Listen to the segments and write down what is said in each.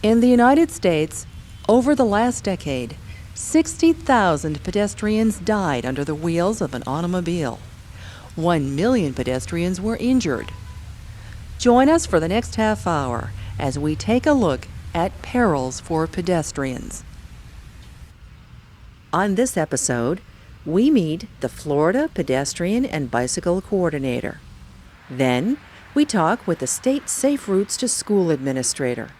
In the United States, over the last decade, 60,000 pedestrians died under the wheels of an automobile. 1 million pedestrians were injured. Join us for the next half hour as we take a look at Perils for Pedestrians. On this episode, we meet the Florida Pedestrian and Bicycle Coordinator. Then, we talk with the State Safe Routes to School Administrator.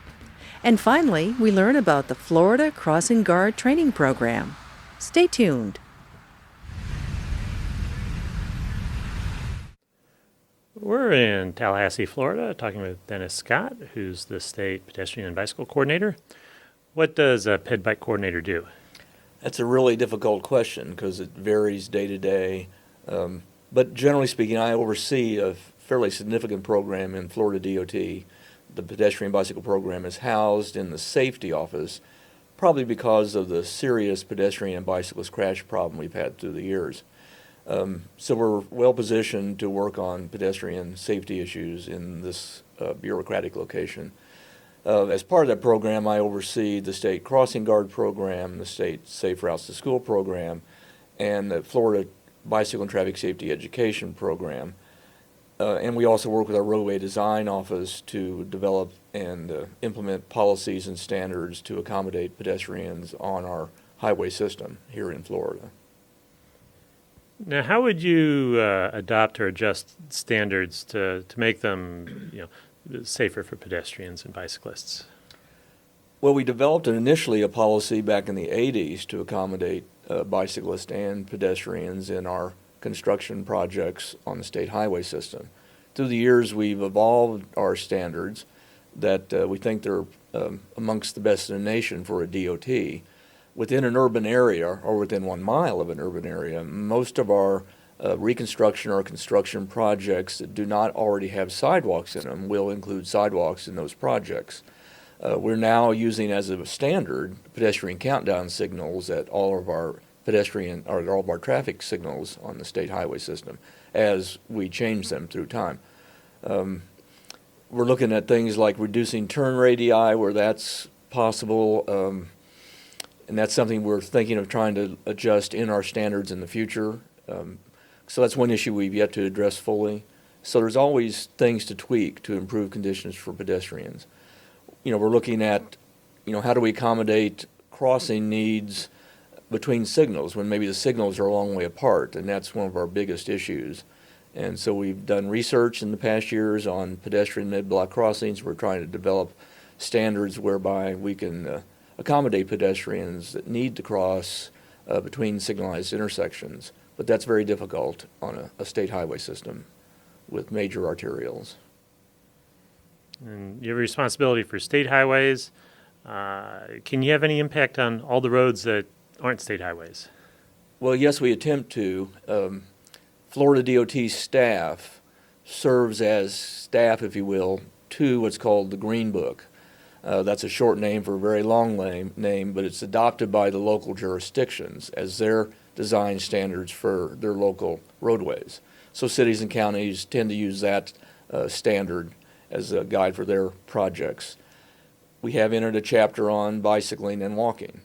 And finally, we learn about the Florida Crossing Guard Training Program. Stay tuned. We're in Tallahassee, Florida, talking with Dennis Scott, who's the State Pedestrian and Bicycle Coordinator. What does a Ped Bike Coordinator do? That's a really difficult question because it varies day to day. But generally speaking, I oversee a fairly significant program in Florida DOT. The Pedestrian Bicycle Program is housed in the Safety Office, probably because of the serious pedestrian and bicyclist crash problem we've had through the years. So we're well positioned to work on pedestrian safety issues in this bureaucratic location. As part of that program, I oversee the State Crossing Guard Program, the State Safe Routes to School Program, and the Florida Bicycle and Traffic Safety Education Program. And we also work with our roadway design office to develop and implement policies and standards to accommodate pedestrians on our highway system here in Florida. Now, how would you adopt or adjust standards to make them, safer for pedestrians and bicyclists? Well, we developed initially a policy back in the 80s to accommodate bicyclists and pedestrians in our construction projects on the state highway system. Through the years, we've evolved our standards that we think they're amongst the best in the nation for a DOT. Within an urban area or within 1 mile of an urban area, most of our reconstruction or construction projects that do not already have sidewalks in them will include sidewalks in those projects. We're now using as a standard pedestrian countdown signals at all of our all of our traffic signals on the state highway system as we change them through time. We're looking at things like reducing turn radii where that's possible, and that's something we're thinking of trying to adjust in our standards in the future. So that's one issue we've yet to address fully. So there's always things to tweak to improve conditions for pedestrians. We're looking at, how do we accommodate crossing needs between signals when maybe the signals are a long way apart, and that's one of our biggest issues. And so we've done research in the past years on pedestrian mid-block crossings. We're trying to develop standards whereby we can accommodate pedestrians that need to cross between signalized intersections, but that's very difficult on a state highway system with major arterials. And you have a responsibility for state highways. Can you have any impact on all the roads that aren't state highways? Well, yes, we attempt to. Florida DOT staff serves as staff, if you will, to what's called the Green Book. That's a short name for a very long name, but it's adopted by the local jurisdictions as their design standards for their local roadways. So cities and counties tend to use that standard as a guide for their projects. We have entered a chapter on bicycling and walking,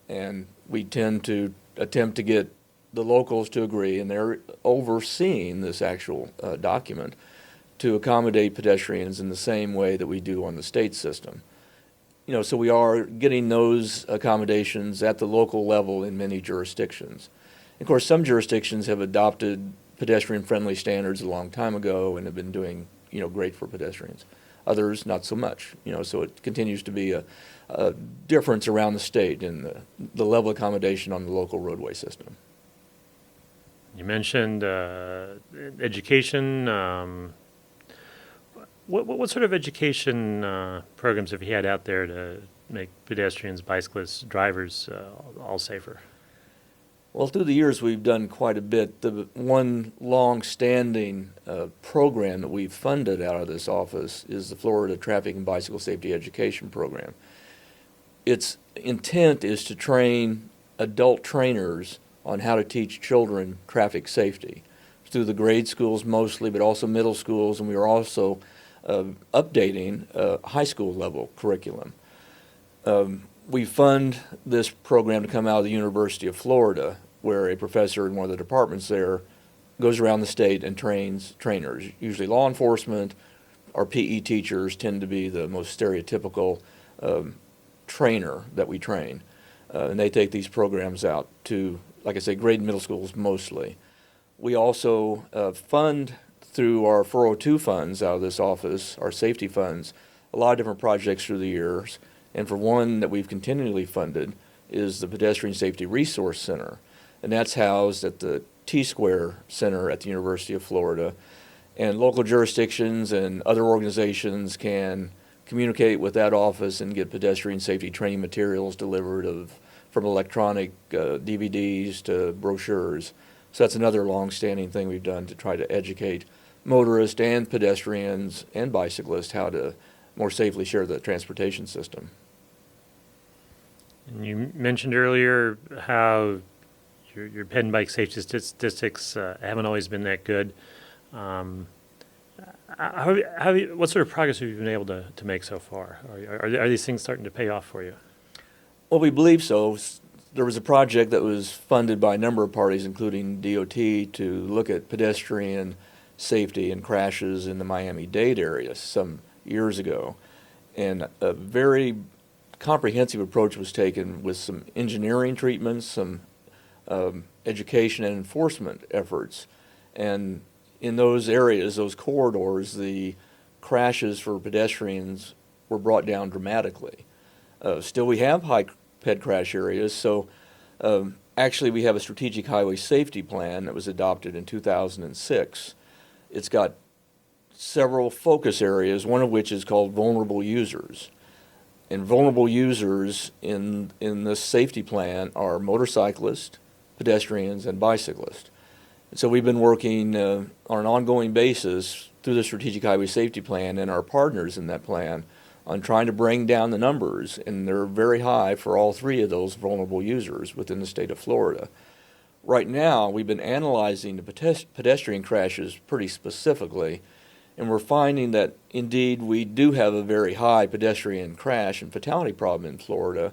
and we tend to attempt to get the locals to agree, and they're overseeing this actual document, to accommodate pedestrians in the same way that we do on the state system. So we are getting those accommodations at the local level in many jurisdictions. Of course, some jurisdictions have adopted pedestrian-friendly standards a long time ago and have been doing, great for pedestrians. Others, not so much. So it continues to be a difference around the state in the level of accommodation on the local roadway system. You mentioned education. What sort of education programs have you had out there to make pedestrians, bicyclists, drivers all safer? Well, through the years, we've done quite a bit. The one long-standing program that we've funded out of this office is the Florida Traffic and Bicycle Safety Education Program. Its intent is to train adult trainers on how to teach children traffic safety through the grade schools mostly, but also middle schools, and we are also updating high school level curriculum. We fund this program to come out of the University of Florida, where a professor in one of the departments there goes around the state and trains trainers. Usually law enforcement or PE teachers tend to be the most stereotypical trainer that we train. And they take these programs out to, like I say, grade and middle schools mostly. We also fund through our 402 funds out of this office, our safety funds, a lot of different projects through the years. And for one that we've continually funded is the Pedestrian Safety Resource Center. And that's housed at the T-Square Center at the University of Florida. And local jurisdictions and other organizations can communicate with that office and get pedestrian safety training materials delivered from electronic DVDs to brochures. So that's another long-standing thing we've done to try to educate motorists and pedestrians and bicyclists how to more safely share the transportation system. And you mentioned earlier how your ped and bike safety statistics haven't always been that good. What sort of progress have you been able to make so far? Are these things starting to pay off for you? Well, we believe so. There was a project that was funded by a number of parties, including DOT, to look at pedestrian safety and crashes in the Miami-Dade area some years ago. And a very comprehensive approach was taken with some engineering treatments, some education and enforcement efforts. And in those areas, those corridors, the crashes for pedestrians were brought down dramatically. Still, we have high ped crash areas, so actually we have a strategic highway safety plan that was adopted in 2006. It's got several focus areas, one of which is called vulnerable users. And vulnerable users in this safety plan are motorcyclists, pedestrians, and bicyclists. And so we've been working on an ongoing basis through the Strategic Highway Safety Plan and our partners in that plan on trying to bring down the numbers, and they're very high for all three of those vulnerable users within the state of Florida. Right now, we've been analyzing the pedestrian crashes pretty specifically, and we're finding that indeed we do have a very high pedestrian crash and fatality problem in Florida.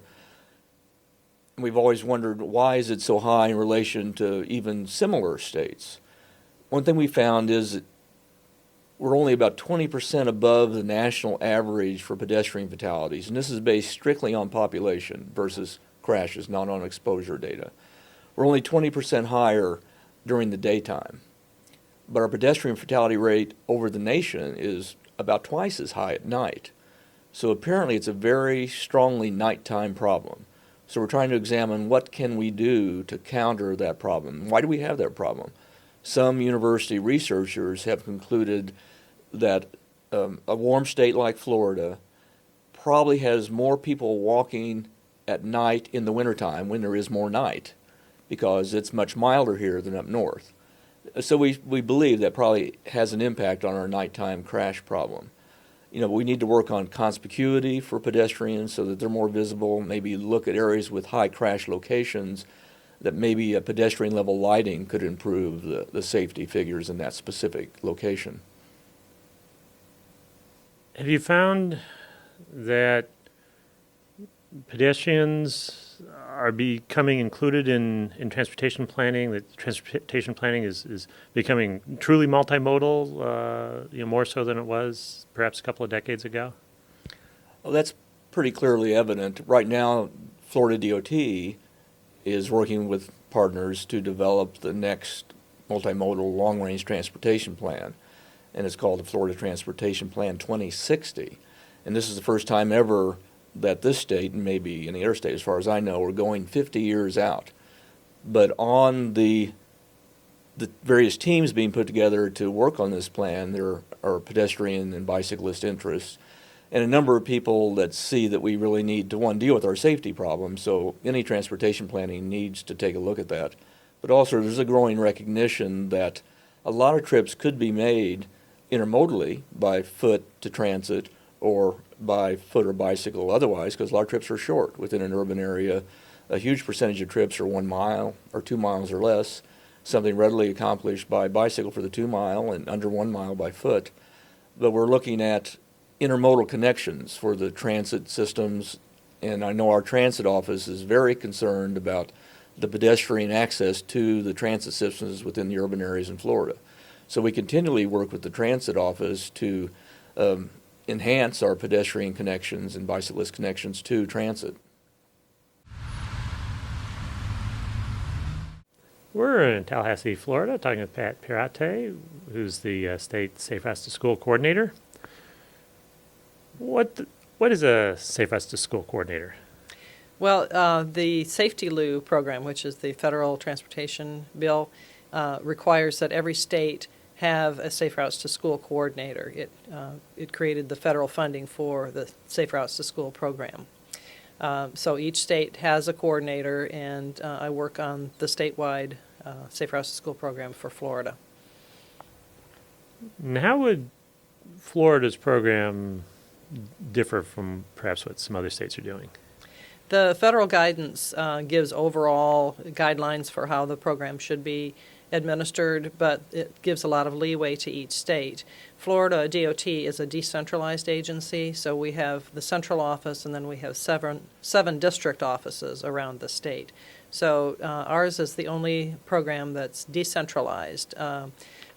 We've always wondered, why is it so high in relation to even similar states? One thing we found is that we're only about 20% above the national average for pedestrian fatalities, and this is based strictly on population versus crashes, not on exposure data. We're only 20% higher during the daytime, but our pedestrian fatality rate over the nation is about twice as high at night. So apparently it's a very strongly nighttime problem. So we're trying to examine what can we do to counter that problem. Why do we have that problem? Some university researchers have concluded that a warm state like Florida probably has more people walking at night in the wintertime when there is more night, because it's much milder here than up north. So we believe that probably has an impact on our nighttime crash problem. You know, we need to work on conspicuity for pedestrians so that they're more visible, maybe look at areas with high crash locations that maybe a pedestrian level lighting could improve the safety figures in that specific location. Have you found that pedestrians are becoming included in transportation planning, that transportation planning is becoming truly multimodal, more so than it was perhaps a couple of decades ago? Well, that's pretty clearly evident. Right now, Florida DOT is working with partners to develop the next multimodal long-range transportation plan, and it's called the Florida Transportation Plan 2060. And this is the first time ever that this state, and maybe any other state as far as I know, are going 50 years out. But on the various teams being put together to work on this plan, there are pedestrian and bicyclist interests, and a number of people that see that we really need to, one, deal with our safety problems, so any transportation planning needs to take a look at that. But also there's a growing recognition that a lot of trips could be made intermodally by foot to transit or by foot or bicycle otherwise, because a lot of trips are short within an urban area. A huge percentage of trips are 1 mile or 2 miles or less, something readily accomplished by bicycle for the 2 mile and under 1 mile by foot. But we're looking at intermodal connections for the transit systems And I know our transit office is very concerned about the pedestrian access to the transit systems within the urban areas in Florida. So we continually work with the transit office to enhance our pedestrian connections and bicyclist connections to transit. We're in Tallahassee, Florida, talking with Pat Pirate, who's the state Safe Routes to School coordinator. What is a Safe Routes to School coordinator? Well, the Safety Lou program, which is the federal transportation bill, requires that every state have a Safe Routes to School coordinator. It created the federal funding for the Safe Routes to School program. So each state has a coordinator, and I work on the statewide Safe Routes to School program for Florida. And how would Florida's program differ from perhaps what some other states are doing? The federal guidance gives overall guidelines for how the program should be administered, but it gives a lot of leeway to each state. Florida DOT is a decentralized agency, so we have the central office and then we have seven district offices around the state. So ours is the only program that's decentralized.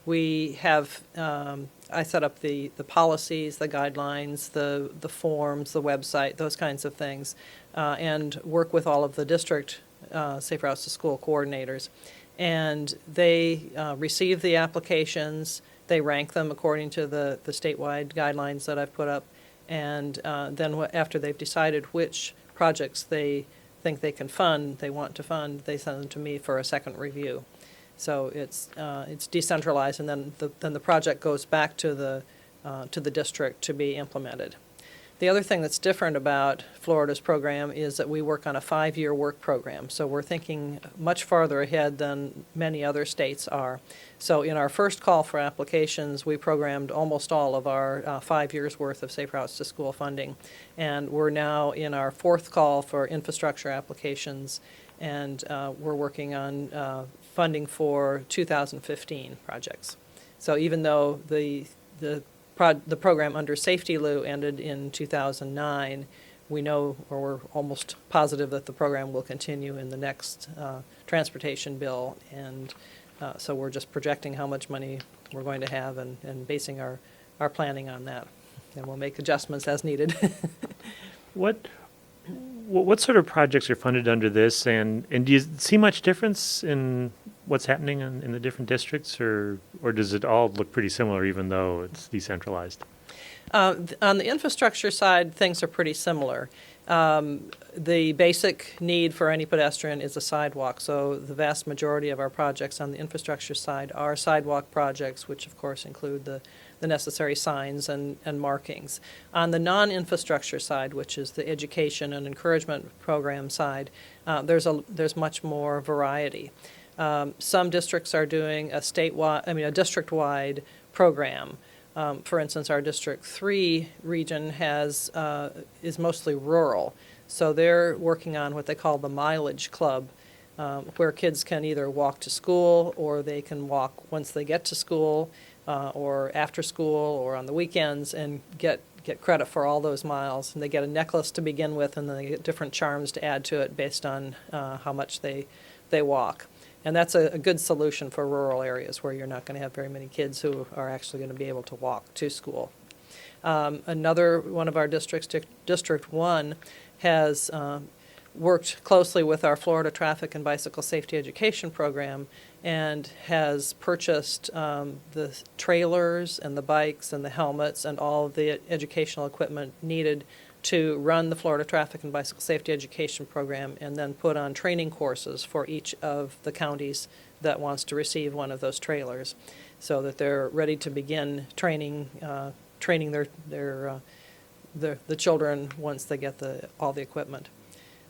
We have, I set up the policies, the guidelines, the forms, the website, those kinds of things, and work with all of the district Safe Routes to School coordinators. And they receive the applications, they rank them according to the statewide guidelines that I've put up, and then after they've decided which projects they think they can fund, they want to fund, they send them to me for a second review. So it's decentralized, and then the project goes back to the district to be implemented. The other thing that's different about Florida's program is that we work on a 5-year work program. So we're thinking much farther ahead than many other states are. So in our first call for applications, we programmed almost all of our 5 years worth of Safe Routes to School funding. And we're now in our fourth call for infrastructure applications, and we're working on funding for 2015 projects. So even though the program under Safety Lou ended in 2009, we know, or we're almost positive, that the program will continue in the next transportation bill, and so we're just projecting how much money we're going to have and basing our planning on that, and we'll make adjustments as needed. What sort of projects are funded under this, and do you see much difference in what's happening in the different districts, or does it all look pretty similar even though it's decentralized? On the infrastructure side, things are pretty similar. The basic need for any pedestrian is a sidewalk, so the vast majority of our projects on the infrastructure side are sidewalk projects, which of course include the necessary signs and markings. On the non-infrastructure side, which is the education and encouragement program side, there's much more variety. Some districts are doing a district-wide program. For instance, our District 3 region is mostly rural, so they're working on what they call the Mileage Club, where kids can either walk to school, or they can walk once they get to school, or after school, or on the weekends, and get credit for all those miles. And they get a necklace to begin with, and then they get different charms to add to it based on how much they walk. And that's a good solution for rural areas where you're not going to have very many kids who are actually going to be able to walk to school. Another one of our districts, District 1, has worked closely with our Florida Traffic and Bicycle Safety Education Program and has purchased the trailers and the bikes and the helmets and all of the educational equipment needed to run the Florida Traffic and Bicycle Safety Education Program, and then put on training courses for each of the counties that wants to receive one of those trailers, so that they're ready to begin training the children once they get all the equipment.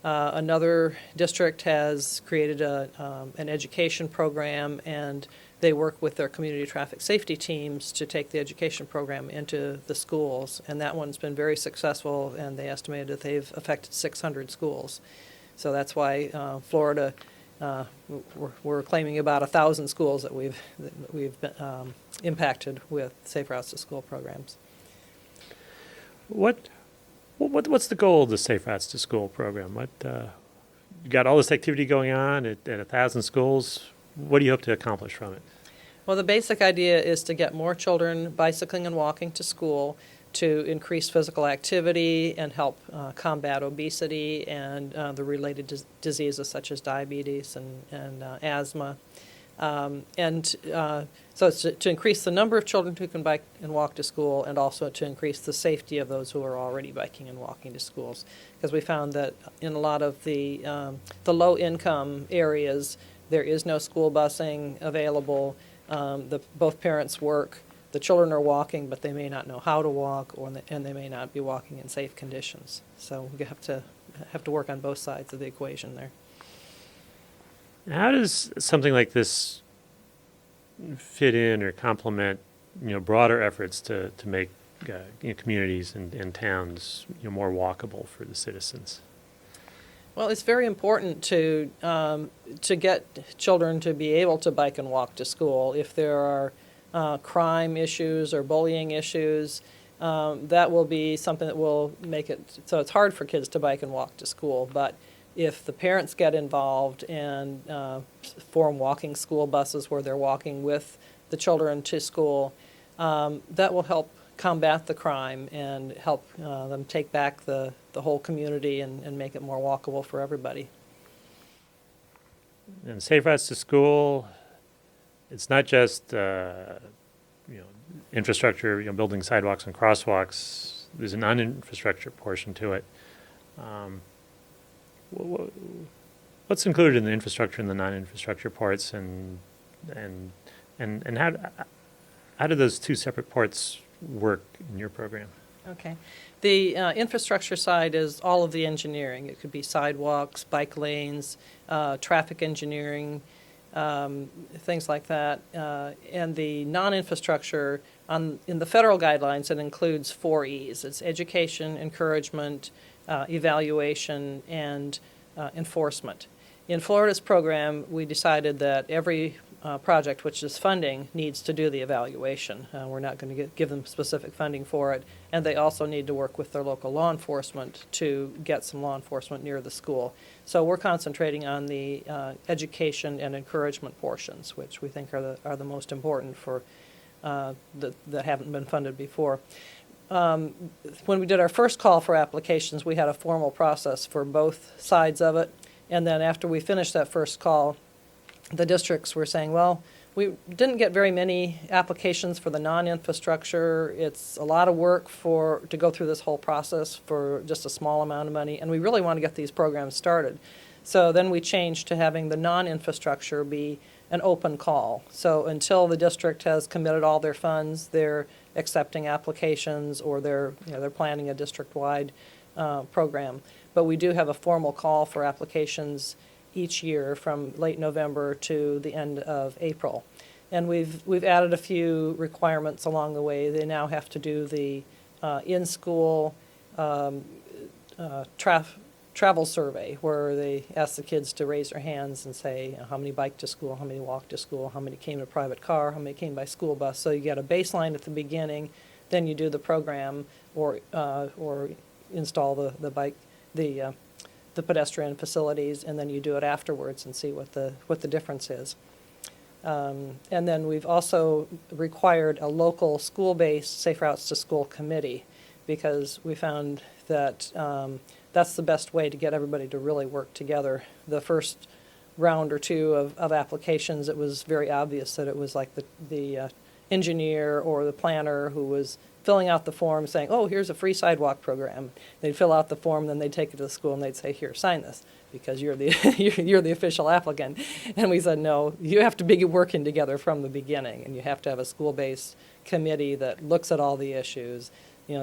Another district has created an education program, and they work with their community traffic safety teams to take the education program into the schools, and that one's been very successful, and they estimated that they've affected 600 schools. So that's why Florida, we're claiming about 1,000 schools that we've been, impacted with Safe Routes to School programs. What What's the goal of the Safe Routes to School program? You got all this activity going on at 1,000 schools. What do you hope to accomplish from it? Well, the basic idea is to get more children bicycling and walking to school, to increase physical activity and help combat obesity and the related diseases such as diabetes and asthma. So it's to increase the number of children who can bike and walk to school, and also to increase the safety of those who are already biking and walking to schools. Because we found that in a lot of the low-income areas, there is no school busing available. Both parents work. The children are walking, but they may not know how to walk, and they may not be walking in safe conditions. So we have to work on both sides of the equation there. How does something like this fit in or complement, broader efforts to make communities and towns more walkable for the citizens? Well, it's very important to get children to be able to bike and walk to school. If there are crime issues or bullying issues, that will be something that will make it so it's hard for kids to bike and walk to school. But if the parents get involved and form walking school buses where they're walking with the children to school, that will help combat the crime and help them take back the whole community and make it more walkable for everybody. And Safe Routes to School, it's not just infrastructure, building sidewalks and crosswalks. There's a non-infrastructure portion to it. What's included in the infrastructure and the non-infrastructure parts, and how do those two separate parts work in your program? Okay. The infrastructure side is all of the engineering. It could be sidewalks, bike lanes, traffic engineering, things like that. And the non-infrastructure, in the federal guidelines, it includes 4 E's. It's education, encouragement, evaluation, and enforcement. In Florida's program, we decided that every project which is funding needs to do the evaluation. We're not going to give them specific funding for it, and they also need to work with their local law enforcement to get some law enforcement near the school. So we're concentrating on the education and encouragement portions, which we think are the most important for that haven't been funded before. When we did our first call for applications, we had a formal process for both sides of it, and then after we finished that first call, the districts were saying, well, we didn't get very many applications for the non-infrastructure. It's a lot of work to go through this whole process for just a small amount of money, and we really want to get these programs started. So then we changed to having the non-infrastructure be an open call. So until the district has committed all their funds, they're accepting applications, or they're planning a district-wide program. But we do have a formal call for applications each year from late November to the end of April. And we've added a few requirements along the way. They now have to do the in-school travel survey, where they ask the kids to raise their hands and say how many bike to school, how many walk to school, how many came in a private car, how many came by school bus. So you get a baseline at the beginning, then you do the program or install the pedestrian facilities, and then you do it afterwards and see what the difference is. And then we've also required a local school-based Safe Routes to School committee, because we found that that's the best way to get everybody to really work together. The first round or two of applications, it was very obvious that it was like the engineer or the planner who was filling out the form saying, oh, here's a free sidewalk program. They'd fill out the form, then they'd take it to the school and they'd say, here, sign this, because you're the you're the official applicant. And we said, no, you have to be working together from the beginning, and you have to have a school-based committee that looks at all the issues,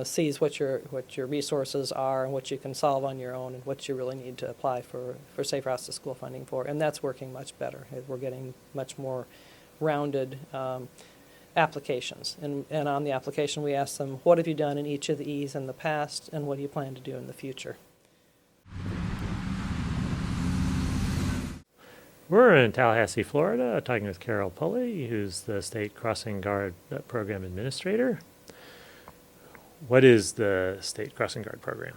sees what your resources are and what you can solve on your own and what you really need to apply for Safe Routes to School funding for. And that's working much better. We're getting much more rounded applications. And on the application, we ask them, what have you done in each of the E's in the past, and what do you plan to do in the future? We're in Tallahassee, Florida, talking with Carol Pulley, who's the State Crossing Guard Program Administrator. What is the state crossing guard program?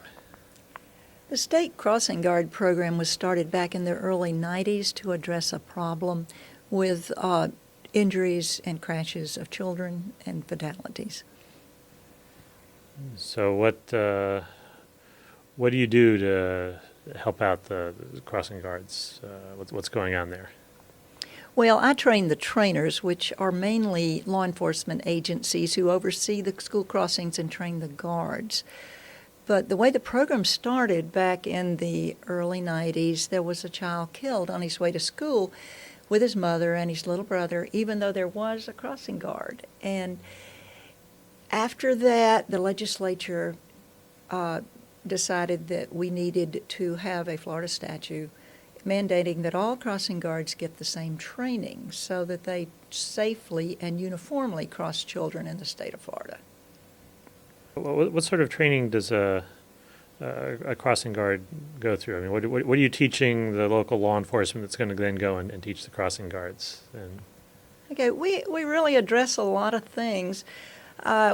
The state crossing guard program was started back in the early 90s to address a problem with injuries and crashes of children and fatalities. So what do you do to help out the crossing guards? What's going on there? Well, I train the trainers, which are mainly law enforcement agencies who oversee the school crossings and train the guards. But the way the program started back in the early 90s, there was a child killed on his way to school with his mother and his little brother, even though there was a crossing guard. And after that, the legislature decided that we needed to have a Florida statute mandating that all crossing guards get the same training so that they safely and uniformly cross children in the state of Florida. What sort of training does a crossing guard go through? I mean, what are you teaching the local law enforcement that's going to then go and teach the crossing guards? Okay, we really address a lot of things.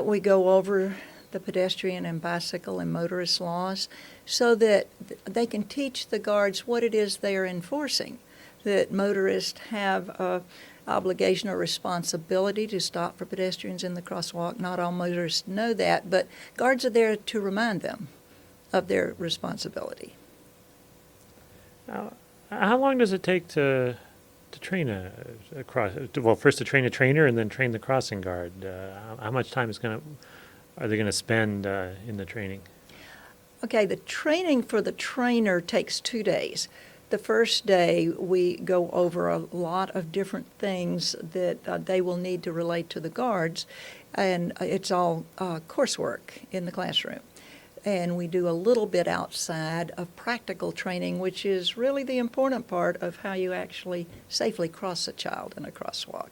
We go over the pedestrian and bicycle and motorist laws so that they can teach the guards what it is they are enforcing, that motorists have a obligation or responsibility to stop for pedestrians in the crosswalk. Not all motorists know that, but guards are there to remind them of their responsibility. How long does it take to train first to train a trainer and then train the crossing guard? How much time are they going to spend in the training? Okay, the training for the trainer takes 2 days. The first day, we go over a lot of different things that they will need to relate to the guards, and it's all coursework in the classroom. And we do a little bit outside of practical training, which is really the important part of how you actually safely cross a child in a crosswalk.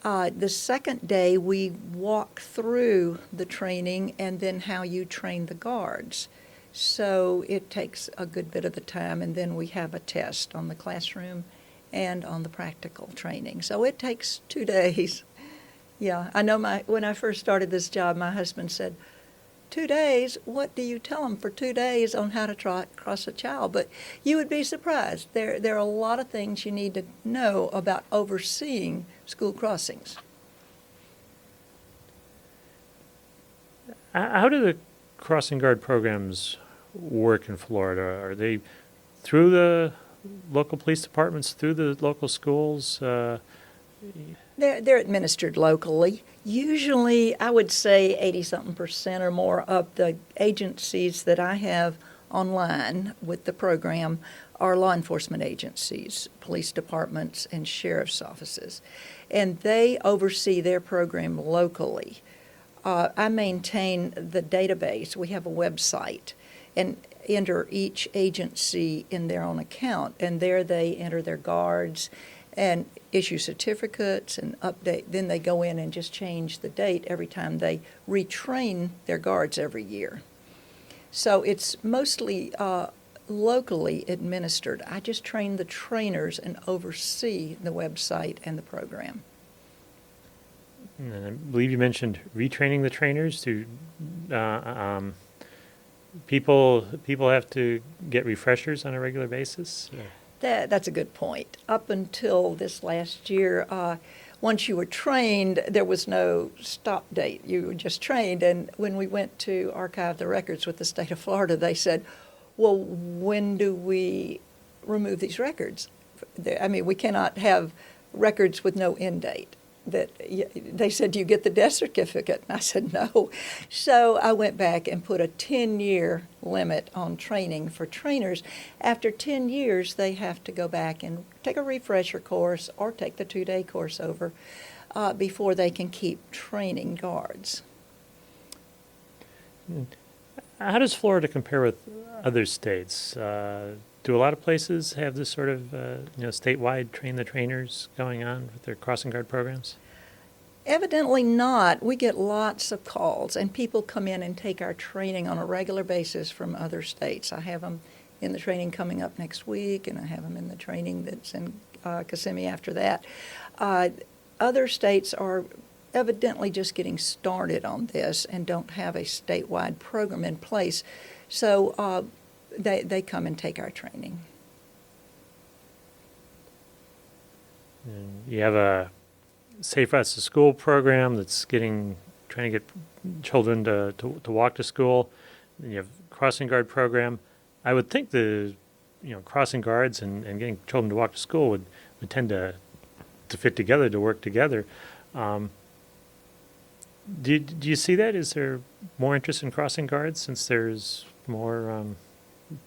The second day, we walk through the training and then how you train the guards. So it takes a good bit of the time, and then we have a test on the classroom and on the practical training. So it takes 2 days. Yeah, I know when I first started this job, my husband said, 2 days? What do you tell them for 2 days on how to cross a child? But you would be surprised. There are a lot of things you need to know about overseeing school crossings. How do the crossing guard programs work in Florida? Are they through the local police departments, through the local schools? They're administered locally. Usually, I would say 80-something% or more of the agencies that I have online with the program are law enforcement agencies, police departments, and sheriff's offices. And they oversee their program locally. I maintain the database. We have a website, and enter each agency in their own account, and there they enter their guards and issue certificates and update. Then they go in and just change the date every time they retrain their guards every year. So it's mostly locally administered. I just train the trainers and oversee the website and the program. And I believe you mentioned retraining the trainers to people have to get refreshers on a regular basis? That's a good point. Up until this last year, once you were trained, there was no stop date. You were just trained. And when we went to archive the records with the state of Florida, they said, well, when do we remove these records? I mean, we cannot have records with no end date. They said, do you get the death certificate? And I said, no. So I went back and put a 10-year limit on training for trainers. After 10 years, they have to go back and take a refresher course or take the 2-day course over before they can keep training guards. How does Florida compare with other states? Do a lot of places have this sort of statewide train the trainers going on with their crossing guard programs? Evidently not. We get lots of calls, and people come in and take our training on a regular basis from other states. I have them in the training coming up next week, and I have them in the training that's in Kissimmee after that. Other states are evidently just getting started on this and don't have a statewide program in place. So they come and take our training. And you have a Safe Routes to School program that's trying to get children to walk to school. And you have a crossing guard program. I would think crossing guards and getting children to walk to school would tend to fit together, to work together. Do you see that? Is there more interest in crossing guards since there's more,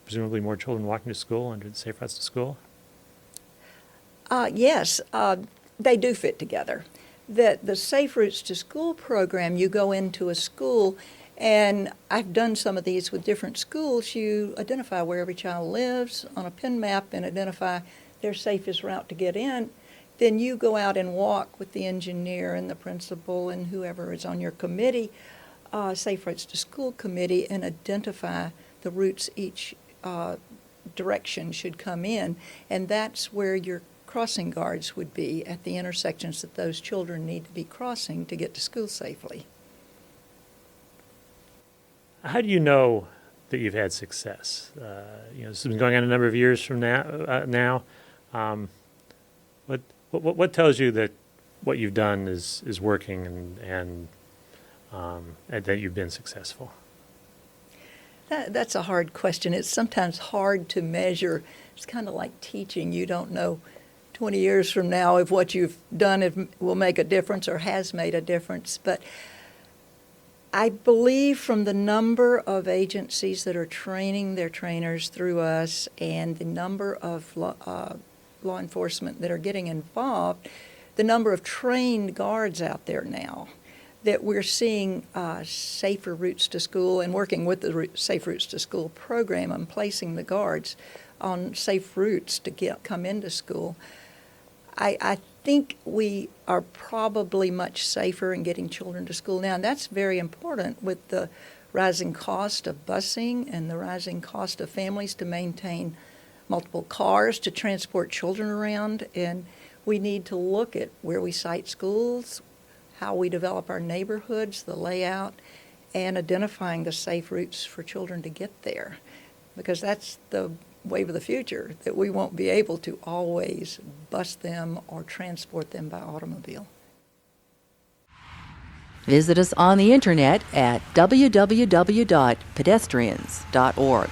presumably more children walking to school under the Safe Routes to School? Yes, they do fit together. The Safe Routes to School program, you go into a school, and I've done some of these with different schools. You identify where every child lives on a pin map and identify their safest route to get in. Then you go out and walk with the engineer and the principal and whoever is on your committee, Safe Routes to School committee, and identify the routes each direction should come in. And that's where your crossing guards would be, at the intersections that those children need to be crossing to get to school safely. How do you know that you've had success? This has been going on a number of years from now. What tells you that what you've done is working and that you've been successful? That's a hard question. It's sometimes hard to measure. It's kind of like teaching. You don't know 20 years from now if what you've done will make a difference or has made a difference. But I believe from the number of agencies that are training their trainers through us and the number of law enforcement that are getting involved, the number of trained guards out there now, that we're seeing safer routes to school and working with the Safe Routes to School program and placing the guards on safe routes to come into school. I think we are probably much safer in getting children to school now, and that's very important with the rising cost of busing and the rising cost of families to maintain multiple cars to transport children around. And we need to look at where we site schools, how we develop our neighborhoods, the layout, and identifying the safe routes for children to get there, because that's the wave of the future, that we won't be able to always bus them or transport them by automobile. Visit us on the internet at www.pedestrians.org.